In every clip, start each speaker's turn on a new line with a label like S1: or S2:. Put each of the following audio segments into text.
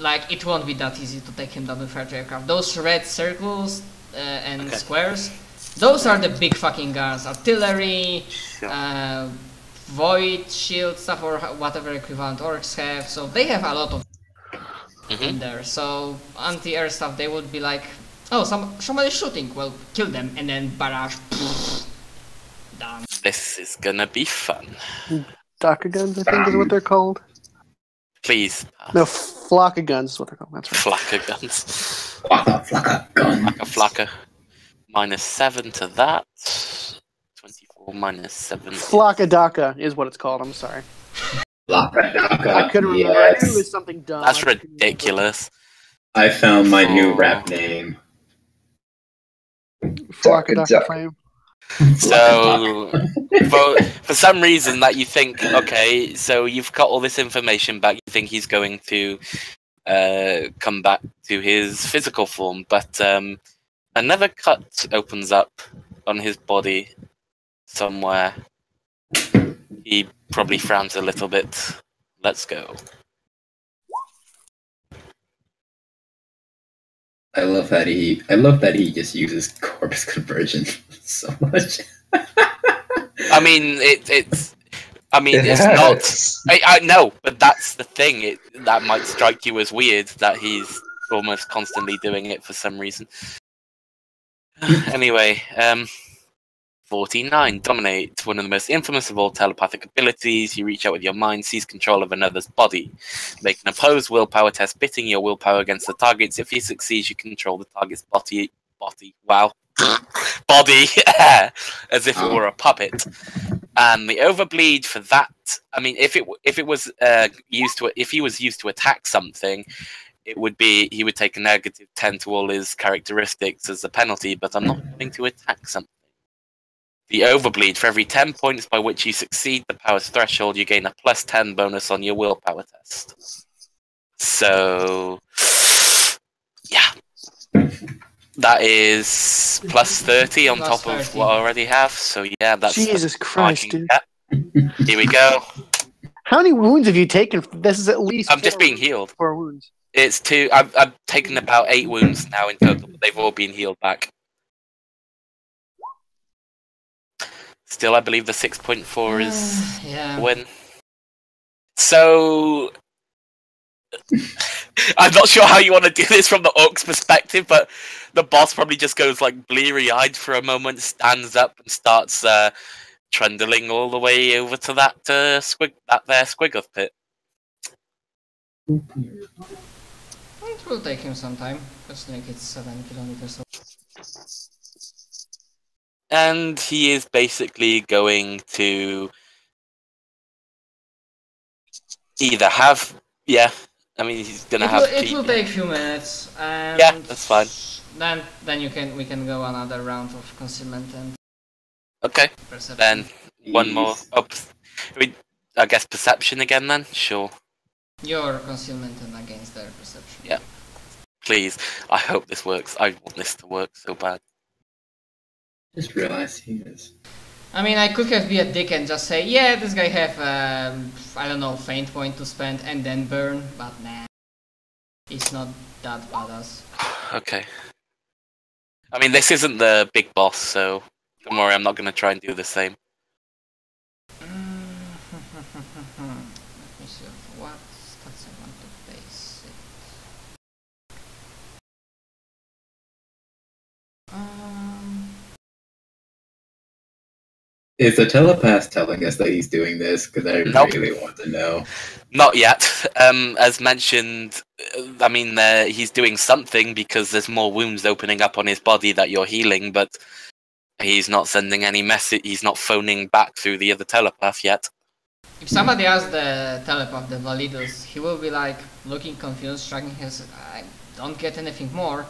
S1: like it won't be that easy to take him down with artillery aircraft. Those red circles and squares, those are the big fucking guns. Artillery, void shield stuff, or whatever equivalent orcs have. So they have a lot of in there. So anti-air stuff, they would be like, oh, somebody's shooting. Well, kill them, and then barrage. Done.
S2: This is gonna be fun.
S3: Daka guns, I think, is what they're called.
S2: Please.
S3: No, flocka guns is what they're called. That's right.
S2: Flakka guns.
S4: Flakka gun.
S2: Flakka. -7 to that. 24 -7.
S3: Flocka Daka is what it's called. I'm sorry.
S4: Flakka Daka.
S3: I couldn't remember. I knew it was something dumb.
S2: That's ridiculous.
S4: I found my new rap name.
S3: Flocka Daka frame.
S2: So, for some reason that you think, okay, so you've got all this information back, you think he's going to come back to his physical form, but another cut opens up on his body somewhere. He probably frowns a little bit. Let's go.
S4: I love that he just uses corpse conversion so much.
S2: I mean, it's not. I know, but that's the thing. That might strike you as weird that he's almost constantly doing it for some reason. Anyway, 49, dominate. One of the most infamous of all telepathic abilities. You reach out with your mind, seize control of another's body. Make an opposed willpower test, pitting your willpower against the targets. If you succeed, you control the target's body. Wow. Body, as if it were a puppet. And the overbleed for that, I mean, if it was used to attack something, it would be he would take a -10 to all his characteristics as a penalty. But I'm not going to attack something. The overbleed, for every 10 points by which you succeed the power's threshold, you gain a +10 bonus on your willpower test. So, yeah. That is +30 on top of what I already have. So, yeah, that's...
S3: Jesus Christ, dude.
S2: Here we go.
S3: How many wounds have you taken? This is at least...
S2: I'm just being healed.
S3: 4 wounds.
S2: It's 2. I've taken about 8 wounds now in total, but they've all been healed back. Still, I believe the 6.4 is a win. So, I'm not sure how you want to do this from the orc's perspective, but the boss probably just goes like bleary-eyed for a moment, stands up, and starts trundling all the way over to that Squiggoth pit.
S1: It will take him some time, because like it's 7 kilometers away.
S2: And he is basically going to either have, I mean, he's gonna have.
S1: It will take a few minutes. And
S2: yeah, that's fine.
S1: Then we can go another round of concealment and.
S2: Okay.
S1: Perception.
S2: Then one more. Oh, I guess perception again. Then sure.
S1: Your concealment and against their perception.
S2: Yeah. Please, I hope this works. I want this to work so bad.
S4: Just realized he is.
S1: I mean, I could have been a dick and just say, yeah, this guy have, I don't know, faint point to spend and then burn, but nah. It's not that badass.
S2: Okay. I mean, this isn't the big boss, so don't worry, I'm not going to try and do the same.
S1: Let me see what stats I want to base it.
S4: Is the telepath telling us that he's doing this? Because I really want to know.
S2: Not yet. As mentioned, I mean, he's doing something because there's more wounds opening up on his body that you're healing, but he's not sending any message. He's not phoning back through the other telepath yet.
S1: If somebody asks the telepath, the Validos, he will be like looking confused, shrugging his. I don't get anything more.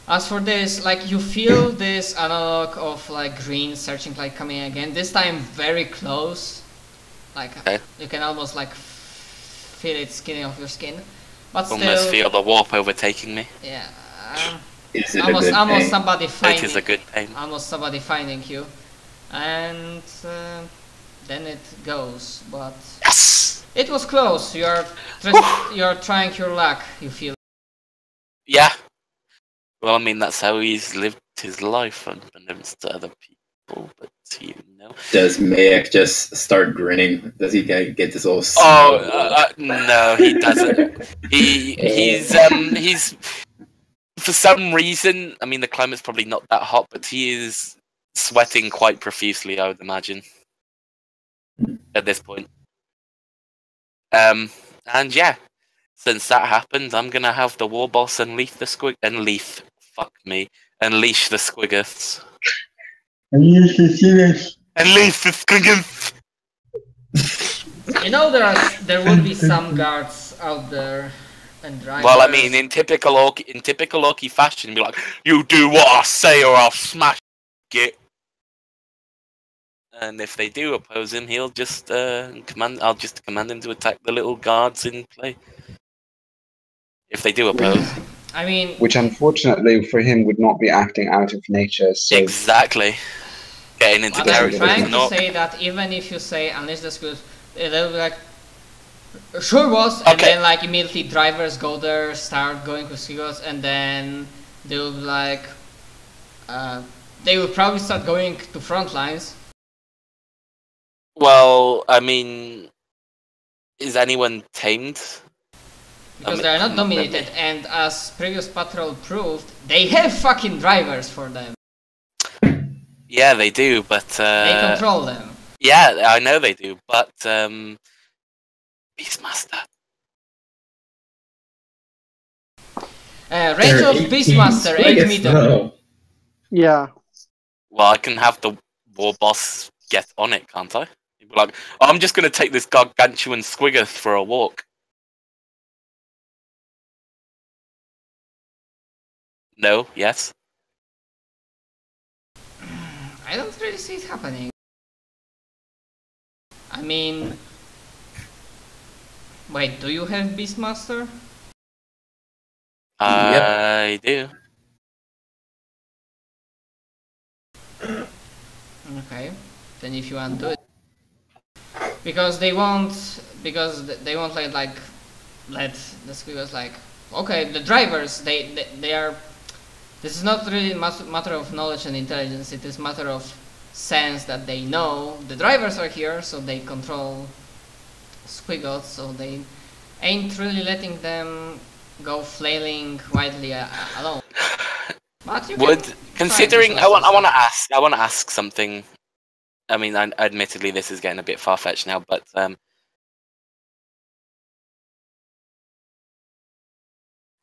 S1: As for this, like you feel this analog of like green searching light coming again. This time very close, like you can almost like feel it skinning off your skin. But
S2: almost
S1: still,
S2: feel the warp overtaking me.
S1: Yeah,
S4: almost
S1: somebody finding.
S2: It is a good pain.
S1: Almost somebody finding you, and then it goes. But
S2: yes,
S1: It was close. You're trying your luck. You feel.
S2: Yeah. Well, I mean, that's how he's lived his life, unbeknownst to other people. But you know.
S4: Does Mayak just start grinning? Does he get this all?
S2: No, he doesn't. He's for some reason. I mean, the climate's probably not that hot, but he is sweating quite profusely, I would imagine, at this point. And yeah, since that happened, I'm gonna have the war boss unleash the unleash the squiggers. Unleash the squiggers.
S1: You know there will be some guards out there and drivers.
S2: Well, I mean, in typical Orky fashion, be like, "You do what I say, or I'll smash it." And if they do oppose him, he'll just I'll just command him to attack the little guards in play. If they do oppose.
S1: I mean,
S5: which unfortunately for him would not be acting out of nature. So
S2: exactly. Getting into
S1: character. I'm trying
S2: to
S1: say that even if you say unleash the squiggers, they'll be like, sure boss, and then like immediately drivers go there, start going with squiggers, and then they'll be like, they will probably start going to front lines.
S2: Well, I mean, is anyone tamed?
S1: Because they're not dominated, and as previous patrol proved, they have fucking drivers for them.
S2: Yeah, they do, but
S1: they control them.
S2: Yeah, I know they do, but Beastmaster.
S1: Range of Beastmaster, 8 meters.
S3: No. Yeah.
S2: Well, I can have the war boss get on it, can't I? He'd be like, oh, I'm just going to take this gargantuan squigger for a walk. No, yes?
S1: I don't really see it happening. I mean... Wait, do you have Beastmaster?
S2: I do.
S1: Okay, then if you want to do it. Because they won't like let the squiggers like, okay, the drivers, they are, this is not really a matter of knowledge and intelligence, it is matter of sense that they know the drivers are here, so they control squiggles, so they ain't really letting them go flailing widely alone. But you
S2: considering, I want to ask something. I mean, admittedly, this is getting a bit far-fetched now, but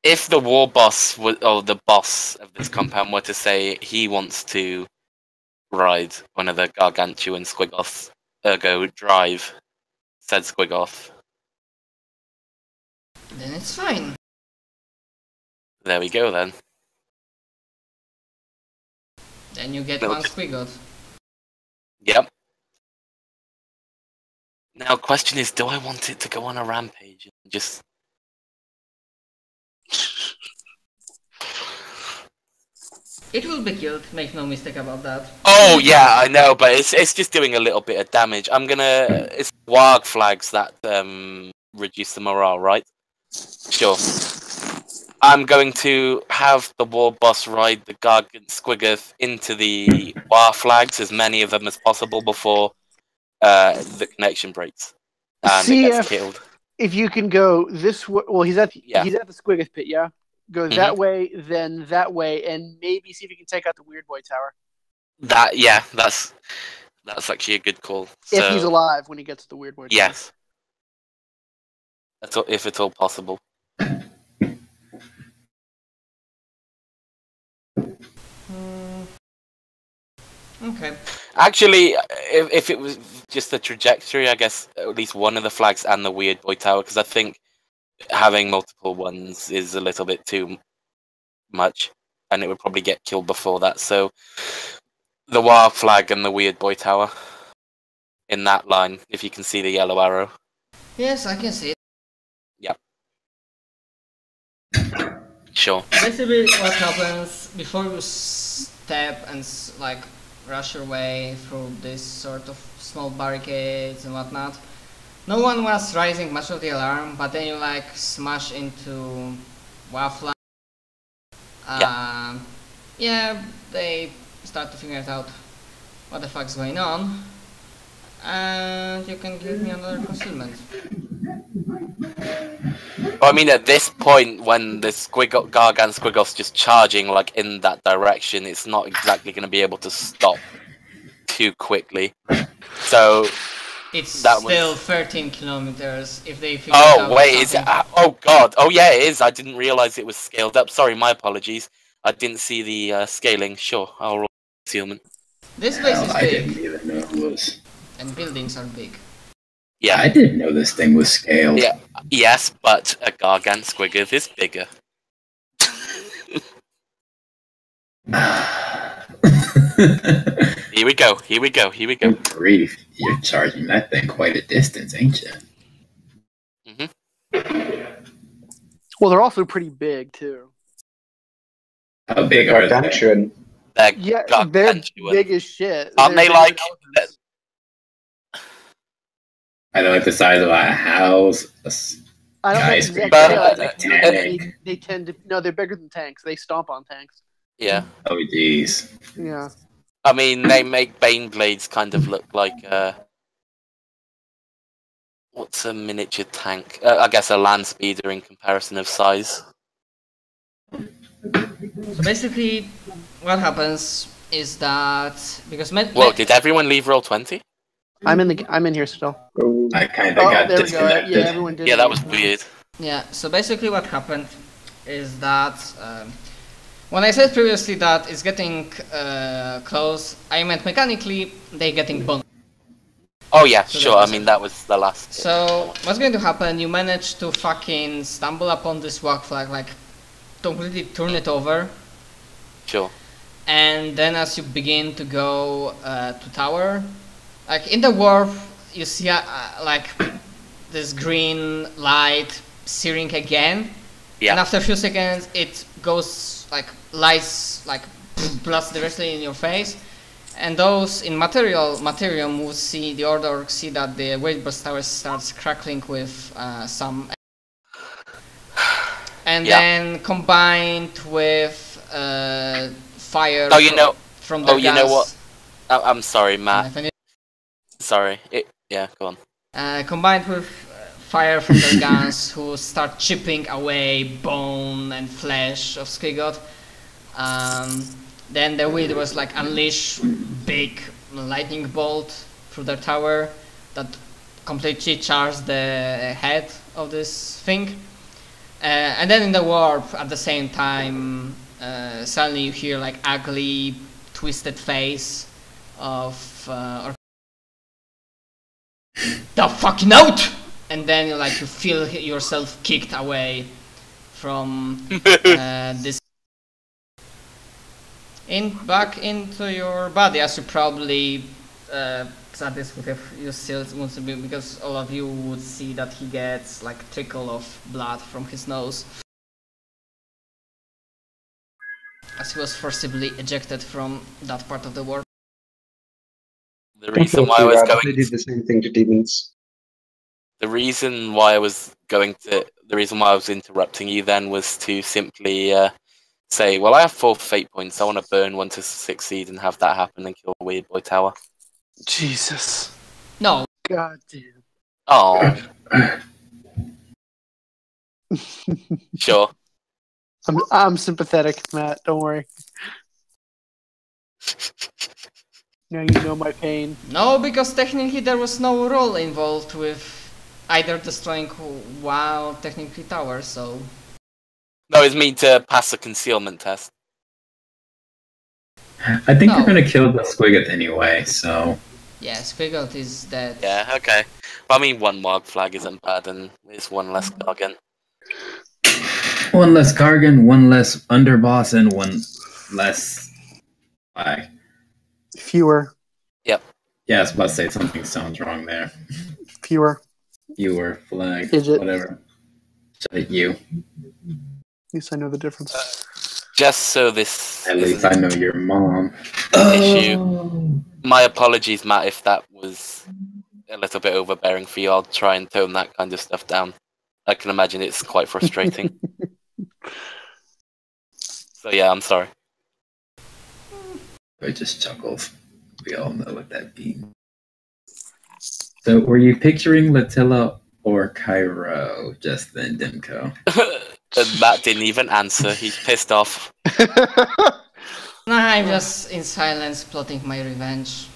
S2: if the war boss or the boss of this compound were to say he wants to ride one of the gargantuan squigoths, ergo drive said squigoth,
S1: then it's fine.
S2: There we go then.
S1: Then you get one squigoth.
S2: Yep. Now, question is, do I want it to go on a rampage and just?
S1: It will be killed. Make no mistake about that.
S2: Oh yeah, I know, but it's just doing a little bit of damage. I'm gonna. It's warg flags that reduce the morale, right? Sure. I'm going to have the war boss ride the Gargant Squiggoth into the war flags, as many of them as possible, before the connection breaks and
S3: See
S2: it gets killed.
S3: If you can go this way, well, he's at the Squiggoth pit, yeah. Go that way, then that way, and maybe see if you can take out the Weird Boy Tower.
S2: That's actually a good call.
S3: If he's alive when he gets to the Weird Boy Tower.
S2: Yes. That's all, if it's all possible.
S1: Okay.
S2: Actually, if it was just the trajectory, I guess at least one of the flags and the Weird Boy Tower, because I think having multiple ones is a little bit too much, and it would probably get killed before that. So the War flag and the Weird Boy Tower in that line, if you can see the yellow arrow.
S1: Yes, I can see it.
S2: Yep. Sure.
S1: Basically, what happens before you step and rush your way through this sort of small barricades and whatnot, No one was raising much of the alarm, but then you like smash into Waffle. Yeah, they start to figure it out what the fuck's going on, and you can give me another concealment.
S2: Well, I mean, at this point, when the Gargan Squiggle's just charging like in that direction, it's not exactly going to be able to stop too quickly. So
S1: it's still 13 kilometers if they figure
S2: out.
S1: Oh
S2: wait, is it? Oh god! Oh yeah, it is. I didn't realize it was scaled up. Sorry, my apologies. I didn't see the scaling. Sure, I'll roll concealment.
S1: This place is big.
S4: I didn't even know it was.
S1: And buildings are big.
S4: Yeah, I didn't know this thing was scaled.
S2: Yeah, yes, but a Gargan Squiggle is bigger. Here we go. Here we go. Here we go.
S4: Good grief! You're charging that thing quite a distance, ain't you?
S3: Well, they're also pretty big too.
S4: How big are they?
S3: Yeah, they're big as shit.
S2: Aren't they like?
S4: Are they like the size of a house?
S3: I don't know exactly. They tend to. No, they're bigger than tanks. They stomp on tanks.
S2: Yeah.
S4: Oh, jeez.
S3: Yeah.
S2: I mean, they make Bane Blades kind of look like what's a miniature tank? I guess a land speeder in comparison of size.
S1: So basically, what happens is that because
S2: Whoa, did everyone leave Roll20?
S3: I'm in here still.
S4: I kind of got disconnected.
S3: Yeah, everyone did.
S2: Yeah, that was weird.
S1: Yeah. So basically, what happened is that when I said previously that it's getting close, I meant mechanically they getting boned.
S2: Oh yeah, so sure. I mean that was the last.
S1: So what's going to happen? You manage to fucking stumble upon this rock flag, like completely turn it over.
S2: Sure.
S1: And then as you begin to go to tower, like in the warp, you see like this green light searing again.
S2: Yeah.
S1: And after a few seconds, it goes like lights like blasts directly in your face. And those in Materium will see the Order see that the Weight Burst Tower starts crackling with some, and then combined with fire.
S2: Oh, you know.
S1: From the gas.
S2: You know what? I'm sorry, Matt. Sorry. Yeah, go on.
S1: Combined with fire from their guns, who start chipping away bone and flesh of Skigot. Then the Wind was like unleash big lightning bolt through their tower that completely charged the head of this thing. And then in the warp at the same time, suddenly you hear like ugly, twisted face of the fucking out! And then you feel yourself kicked away from this. Back into your body, as you probably Xatis would have used still wants to be, because all of you would see that he gets like a trickle of blood from his nose as he was forcibly ejected from that part of the warp.
S2: The reason why I was going
S5: they did the same thing to demons.
S2: The reason why I was interrupting you then was to simply say, well, I have 4 fate points. I want to burn 1 to succeed and have that happen and kill the Weird Boy Tower.
S3: Jesus.
S1: No.
S3: God damn.
S2: Oh. Sure.
S3: I'm sympathetic, Matt. Don't worry. Now you know my pain.
S1: No, because technically there was no role involved with either destroying WoW technically tower, so...
S2: No, it's meant to pass a concealment test.
S4: I think we're gonna kill the Squiggot anyway, so...
S1: Yeah, Squiggot is dead.
S2: Yeah, okay. Well, I mean, 1 Morg flag isn't bad, and it's 1 less Gargan.
S4: 1 less Gargan, 1 less Underboss, and 1 less flag.
S3: Fewer.
S2: Yep.
S4: Yeah, I was about to say something sounds wrong there.
S3: Fewer.
S4: Fewer flag.
S3: Is it?
S4: Whatever. Shut you.
S3: At least I know the difference.
S2: Just so this...
S4: At least I know your mom.
S2: Issue. My apologies, Matt, if that was a little bit overbearing for you, I'll try and tone that kind of stuff down. I can imagine it's quite frustrating. So yeah, I'm sorry.
S4: I just chuckled. We all know what that means. So, were you picturing Latilla or Cairo just then, Dimko?
S2: And Matt didn't even answer. He's pissed off.
S1: I'm just in silence plotting my revenge.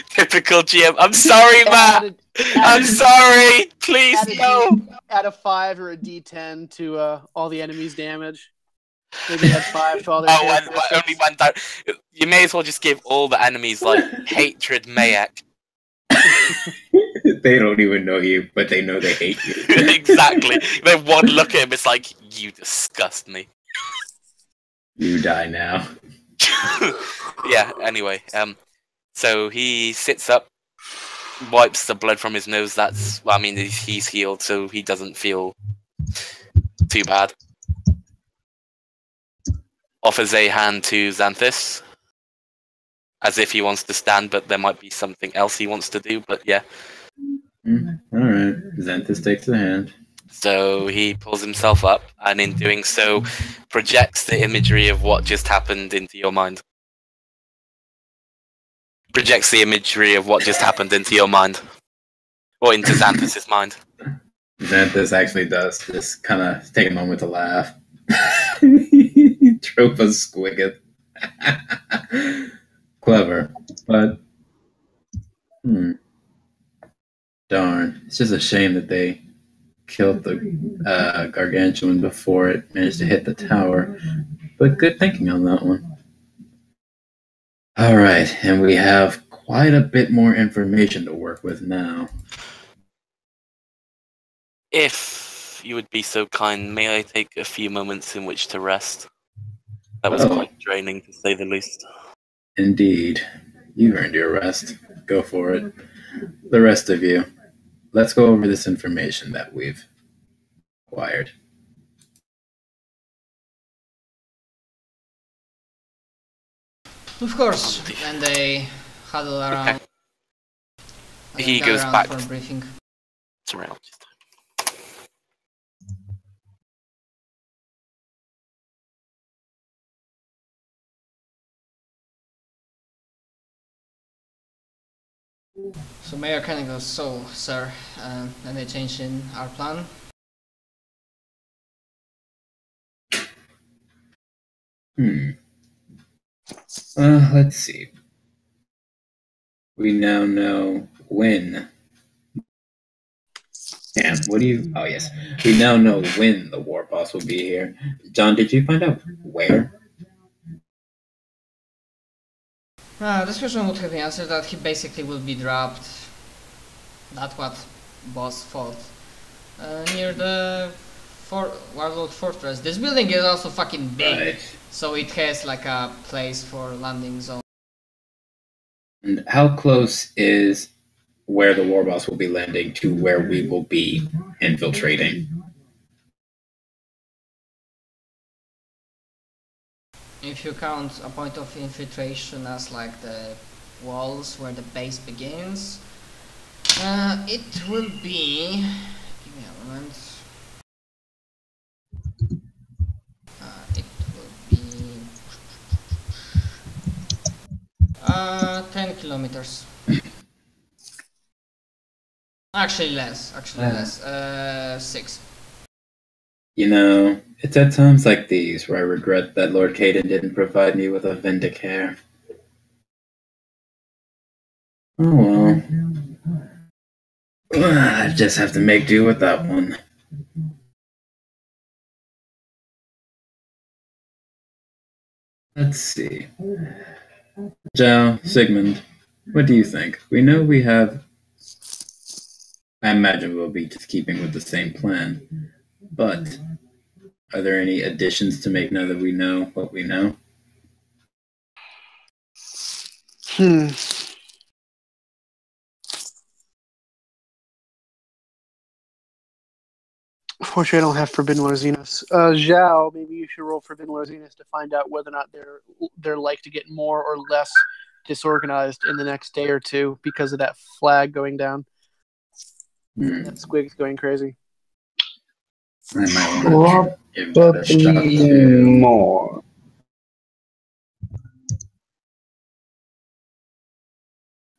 S2: Typical GM. I'm sorry, Matt. I'm sorry. Please no.
S3: Add a 5 or a D10 to all the enemies' damage. Maybe add 5 to all their
S2: only one down. You may as well just give all the enemies like hatred Mayak.
S4: They don't even know you, but they know they hate you.
S2: Exactly. Then one look at him, it's like, you disgust me.
S4: You die now.
S2: Yeah, anyway. So he sits up, wipes the blood from his nose. He's healed, so he doesn't feel too bad. Offers a hand to Xanthus, as if he wants to stand, but there might be something else he wants to do, but yeah.
S4: Alright, Xanthus takes the hand.
S2: So he pulls himself up, and in doing so, projects the imagery of what just happened into your mind. Projects the imagery of what just happened into your mind. Or into Xanthus' mind.
S4: Xanthus actually does just kind of take a moment to laugh. Tropa squigget. Clever, but darn, it's just a shame that they killed the gargantuan before it managed to hit the tower. But good thinking on that one. All right, and we have quite a bit more information to work with now.
S2: If you would be so kind, may I take a few moments in which to rest? That was quite draining, to say the least.
S4: Indeed. You've earned your rest. Go for it. The rest of you, let's go over this information that we've acquired.
S1: Of course, and they huddle around.
S2: Okay. He goes back
S1: for a briefing.
S2: It's around.
S1: So Mayor kind of goes, so, sir, any change in our plan?
S4: Let's see. We now know when. Damn, what do you... Oh, yes. We now know when the war boss will be here. John, did you find out where?
S1: This person would have answered that he basically will be dropped. That's what boss thought. Near the Warlord Fortress. This building is also fucking big,
S4: Right.
S1: So it has like a place for landing zone.
S4: And how close is where the war boss will be landing to where we will be infiltrating?
S1: If you count a point of infiltration as like the walls where the base begins, it will be... Give me a moment. It will be... 10 kilometers. Actually less, less. 6.
S4: You know, it's at times like these where I regret that Lord Caden didn't provide me with a Vindicare. Oh well. I just have to make do with that one. Let's see. Zhao, Sigmund, what do you think? We know we have... I imagine we'll be just keeping with the same plan. But are there any additions to make now that we know what we know?
S3: Unfortunately, I don't have Forbidden Larzinus. Zhao, maybe you should roll Forbidden Larzinus to find out whether or not they're like to get more or less disorganized in the next day or two because of that flag going down. That squig's going crazy.
S4: I might want to give that a shot
S5: Probably
S4: too.
S5: more.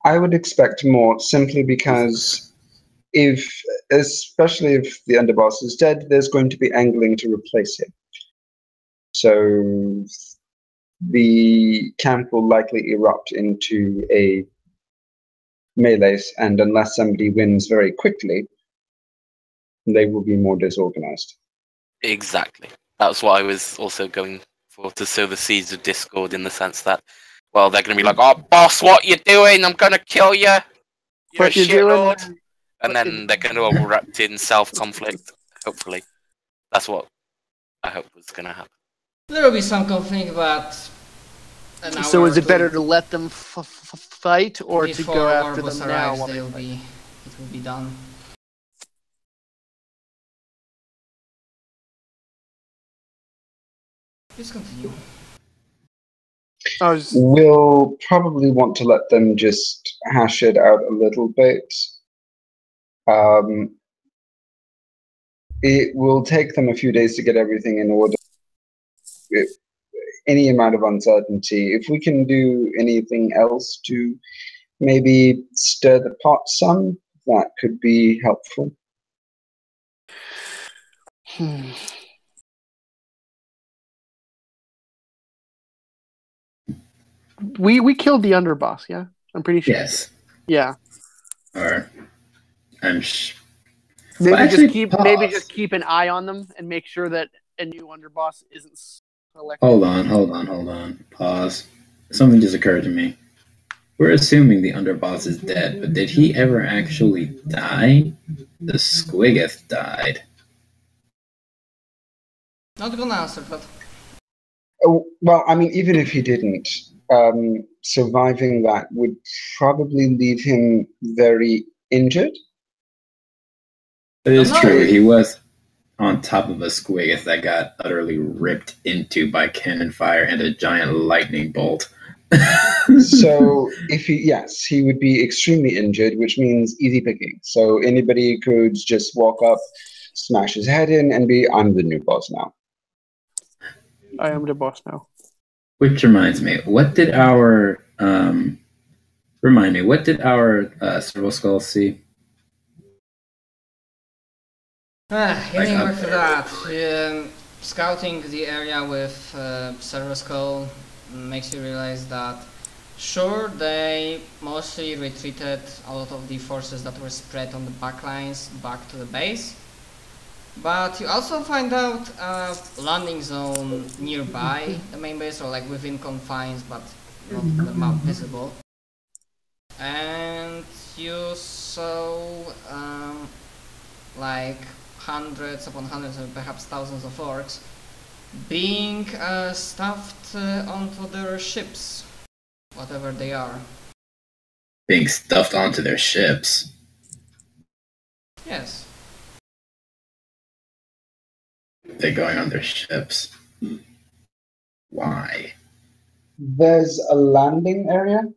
S5: I would expect more simply because especially if the underboss is dead, there's going to be angling to replace him. So the camp will likely erupt into a melee, and unless somebody wins very quickly, they will be more disorganized.
S2: Exactly. That's what I was also going for, to sow the seeds of discord in the sense that, well, they're going to be like, "Oh, boss, what you doing? I'm going to kill you. You're a shitlord." And then they're going to erupt in self-conflict, hopefully. That's what I hope was going to happen.
S1: There will be some conflict, but
S3: so is it better to let them fight or to go after them now?
S1: Arrives, it will be done. Please continue.
S5: We'll probably want to let them just hash it out a little bit. It will take them a few days to get everything in order. Any amount of uncertainty. If we can do anything else to maybe stir the pot some, that could be helpful.
S3: We killed the underboss, yeah? I'm pretty sure.
S4: Yes.
S3: Yeah.
S4: Or I'm
S3: maybe just keep an eye on them and make sure that a new underboss isn't selected.
S4: Hold on. Pause. Something just occurred to me. We're assuming the underboss is dead, but did he ever actually die? The Squiggoth died.
S1: Not gonna answer that.
S5: Oh, well, I mean, even if he didn't, surviving that would probably leave him very injured.
S4: It is true. He was on top of a Squiggoth that got utterly ripped into by cannon fire and a giant lightning bolt.
S5: So he would be extremely injured, which means easy picking. So anybody could just walk up, smash his head in, and I'm the new boss now.
S3: I am the boss now.
S4: Which reminds me, what did our Serval Skull see?
S1: Anywhere for that. Scouting the area with Serval Skull makes you realize that sure, they mostly retreated a lot of the forces that were spread on the backlines back to the base, but you also find out a landing zone nearby the main base, or like within confines but not on the map visible, and you saw like hundreds upon hundreds or perhaps thousands of orcs being stuffed onto their ships, whatever they are.
S4: Being stuffed onto their ships?
S1: Yes.
S4: They're going on their ships. Why?
S5: There's a landing area.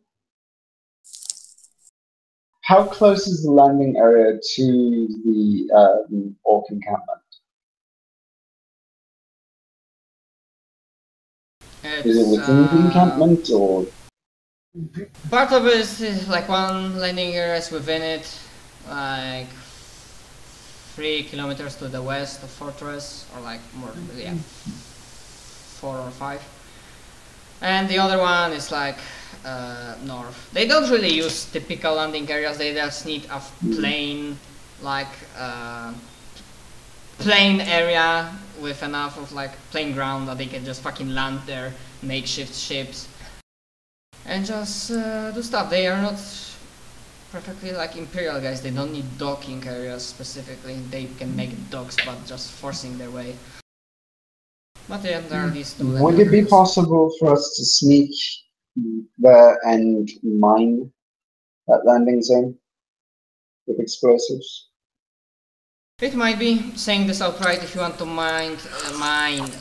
S5: How close is the landing area to the orc encampment? Is it within the encampment, or?
S1: Part of it is like one landing area is within it, like 3 kilometers to the west of Fortress, or like more, 4 or 5. And the other one is like north. They don't really use typical landing areas, they just need a plain, like plain area with enough of like plain ground that they can just fucking land their makeshift ships and just do stuff. They are not perfectly like Imperial guys, they don't need docking areas specifically, they can make docks but just forcing their way. But yeah, there are these two.
S5: Would it be possible for us to sneak there and mine that landing zone with explosives?
S1: It might be. Saying this outright, if you want to mine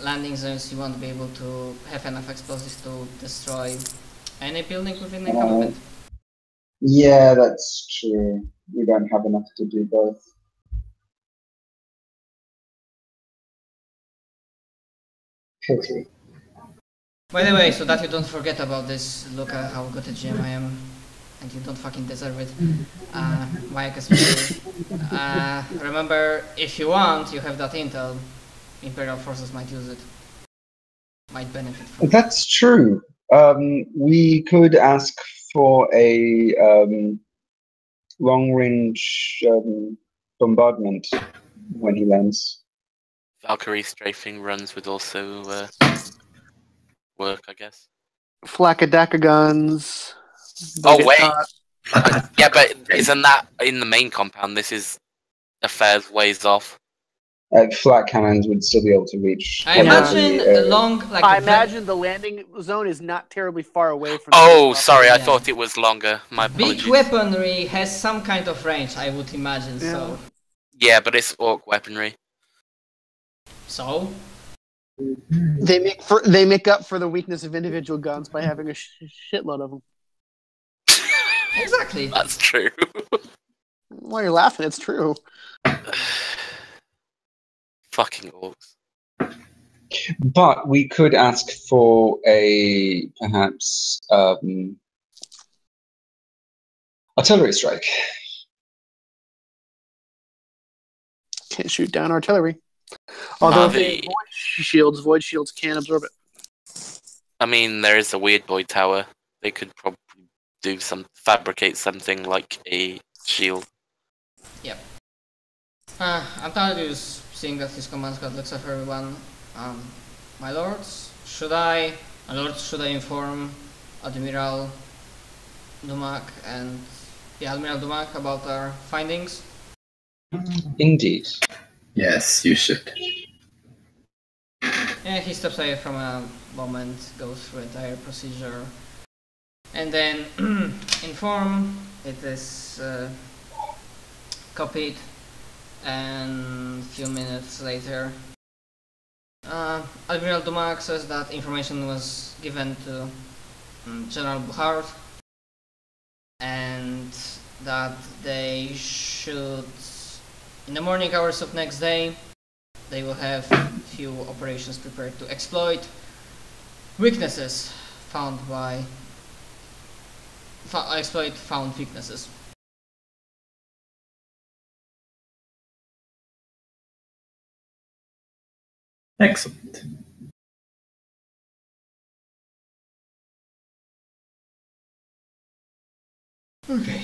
S1: landing zones, you won't be able to have enough explosives to destroy Any building within the encampment.
S5: Yeah, that's true. We don't have enough to do both. Pity.
S1: By the way, so that you don't forget about this, look at how good a GM I am, and you don't fucking deserve it. Mike especially. Remember, if you want, you have that intel. Imperial forces might use it. Might benefit from it.
S5: That's true. We could ask for a long-range bombardment when he lands.
S2: Valkyrie strafing runs would also work, I guess.
S3: Flak-a-daca guns.
S2: Oh wait, yeah, but isn't that in the main compound? This is a fair ways off.
S5: Flat cannons would still be able to reach.
S1: I imagine
S3: I imagine the landing zone is not terribly far away from.
S2: Oh, sorry, I thought it was longer. My apologies.
S1: Big weaponry has some kind of range, I would imagine.
S3: Yeah.
S1: So.
S2: Yeah, but it's orc weaponry.
S1: So.
S3: They make up for the weakness of individual guns by having a shitload of them.
S1: Exactly.
S2: That's true.
S3: Well, you're laughing. It's true.
S2: Fucking orcs.
S5: But we could ask for a perhaps artillery strike.
S3: Can't shoot down artillery. Although void shields can absorb it.
S2: I mean, there is a weird boy tower. They could probably fabricate something like a shield.
S1: Yep. Antonius, seeing that his commands got looks at everyone. My lords, should I inform Admiral Dumac and Admiral Dumac about our findings?
S5: Indeed.
S4: Yes, you should.
S1: Yeah, he steps away from a moment, goes through the entire procedure, and then inform. It is copied, and a few minutes later, Admiral Dumac says that information was given to General Buhard, and that they should, in the morning hours of next day, they will have few operations prepared to exploit weaknesses found weaknesses.
S4: Excellent.
S1: Okay,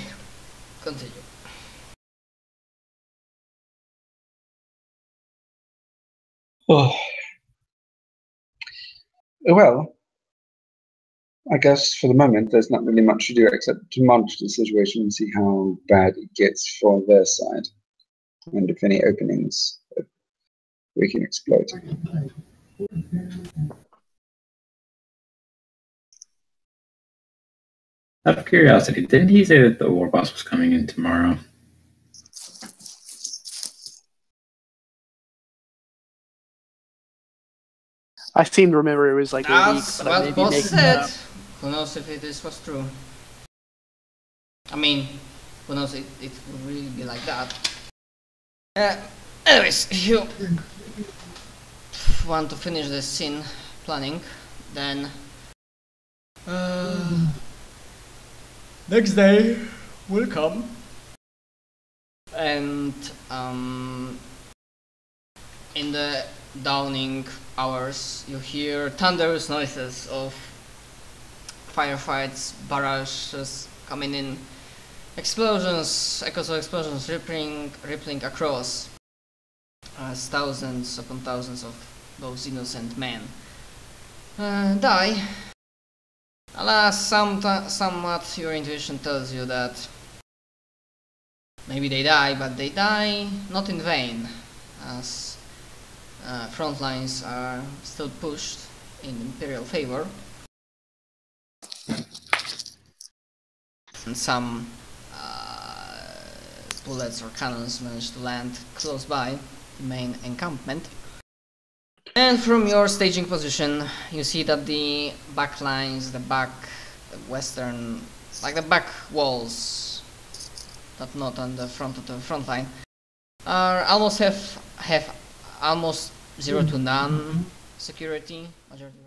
S1: continue.
S5: Oh. Well, I guess for the moment there's not really much to do except to monitor the situation and see how bad it gets from their side, and if any openings we can exploit.
S4: Out of curiosity, didn't he say that the war boss was coming in tomorrow?
S3: I seem to remember it was like a week.
S1: That's what boss said. Who knows if this was true? I mean, who knows it would really be like that. Anyways, if you want to finish the scene planning, then next day will come, and in the dawning hours you hear thunderous noises of firefights, barrages coming in, explosions, echoes of explosions rippling across, as thousands upon thousands of those innocent men die. Alas, somewhat your intuition tells you that maybe they die, but they die not in vain, as front lines are still pushed in Imperial favor, and some bullets or cannons manage to land close by the main encampment. And from your staging position, you see that the back lines, the back the western, like the back walls, but not on the front of the front line, are almost have almost 0 to none security. Majority